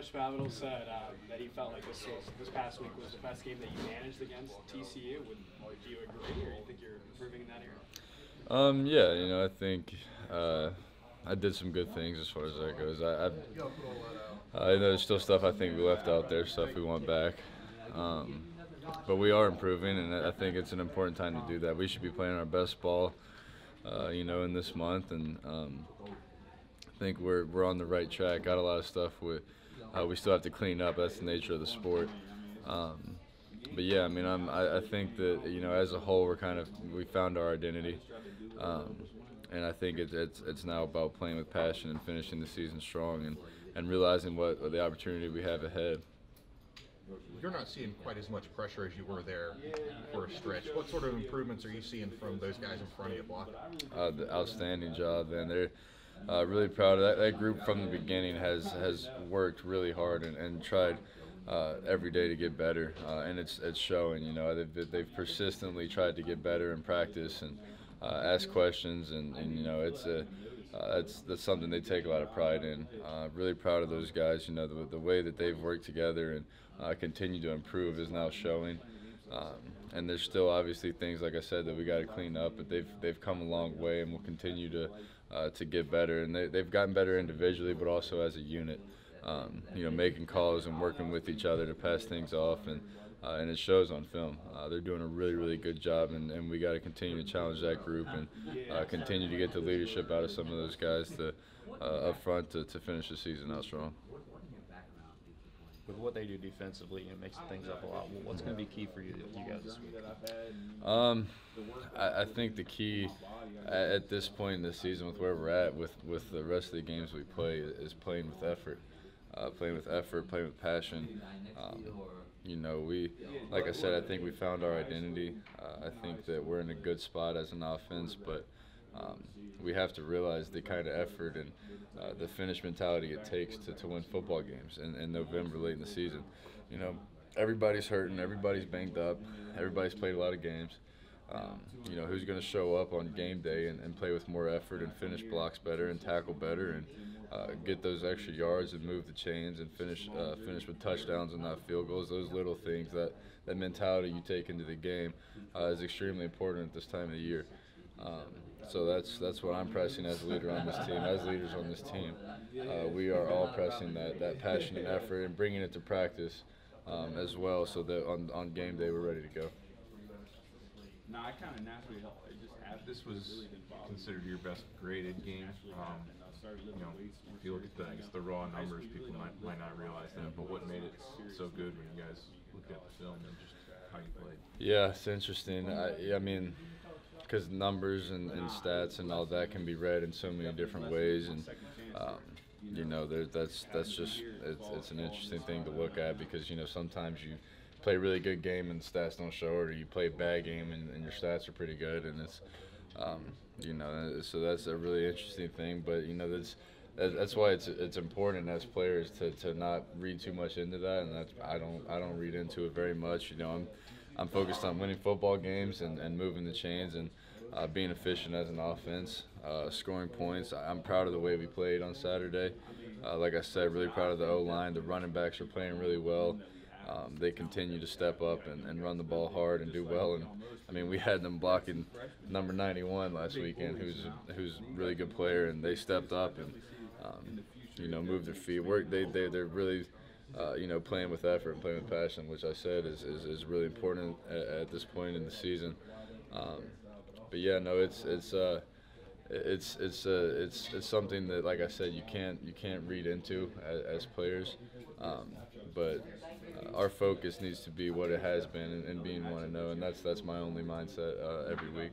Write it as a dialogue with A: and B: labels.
A: Coach Spavital said that he felt like this past week was the best game that you managed against TCU. Do you agree, or you think you're improving in that area?
B: Yeah, I think I did some good things as far as that goes. I know there's still stuff I think we left out there, stuff we want back. Um, but we are improving, and I think it's an important time to do that. We should be playing our best ball, in this month, and I think we're on the right track. Got a lot of stuff we still have to clean up. That's the nature of the sport. Um, but yeah, I mean, I think that as a whole we found our identity, um, and I think it's now about playing with passion and finishing the season strong and realizing what the opportunity we have ahead.
C: You're not seeing quite as much pressure as you were there for a stretch. What sort of improvements are you seeing from those guys in front of you blocking?
B: The outstanding job, and they're really proud of that. That group from the beginning has worked really hard and tried every day to get better, and it's showing. They've persistently tried to get better in practice and ask questions, and that's something they take a lot of pride in. Really proud of those guys. The way that they've worked together and continue to improve is now showing. And there's still obviously things, like I said, that we got to clean up, but they've come a long way and will continue to get better. And they've gotten better individually, but also as a unit. Making calls and working with each other to pass things off, and it shows on film. They're doing a really, really good job, and we got to continue to challenge that group and continue to get the leadership out of some of those guys up front to finish the season out strong.
D: With what they do defensively, it makes things up a lot. What's going to be key for you guys this week?
B: I think the key at this point in the season, with where we're at, with the rest of the games we play, is playing with effort. Playing with passion. Like I said, I think we found our identity. I think that we're in a good spot as an offense, but we have to realize the kind of effort and the finish mentality it takes to win football games in November, late in the season. Everybody's hurting, everybody's banged up, everybody's played a lot of games. Who's going to show up on game day and play with more effort and finish blocks better and tackle better and get those extra yards and move the chains and finish with touchdowns and not field goals. Those little things, that mentality you take into the game is extremely important at this time of the year. So that's what I'm pressing as a leader on this team. As leaders on this team, we are all pressing that passion and effort and bringing it to practice as well, so that on game day we're ready to go.
A: No, I kind of naturally just have.
E: This was considered your best graded game. If you look at the raw numbers, people might not realize that. But what made it so good when you guys looked at the film and just how you played?
B: Yeah, it's interesting. I mean, because numbers and stats and all that can be read in so many different ways, and that's just it's an interesting thing to look at, because sometimes you play a really good game and the stats don't show it, or you play a bad game and your stats are pretty good, and it's so that's a really interesting thing. But that's why it's important as players to not read too much into that, and I don't read into it very much. I'm focused on winning football games and moving the chains and being efficient as an offense, scoring points. I'm proud of the way we played on Saturday. Like I said, really proud of the O-line. The running backs are playing really well. They continue to step up and run the ball hard and do well. And I mean, we had them blocking number 91 last weekend, who's a really good player, and they stepped up and moved their feet. They're really playing with effort and playing with passion, which I said is really important at this point in the season. But yeah, no, it's something that, like I said, you can't read into as players. But our focus needs to be what it has been and being 1-0, and that's my only mindset every week.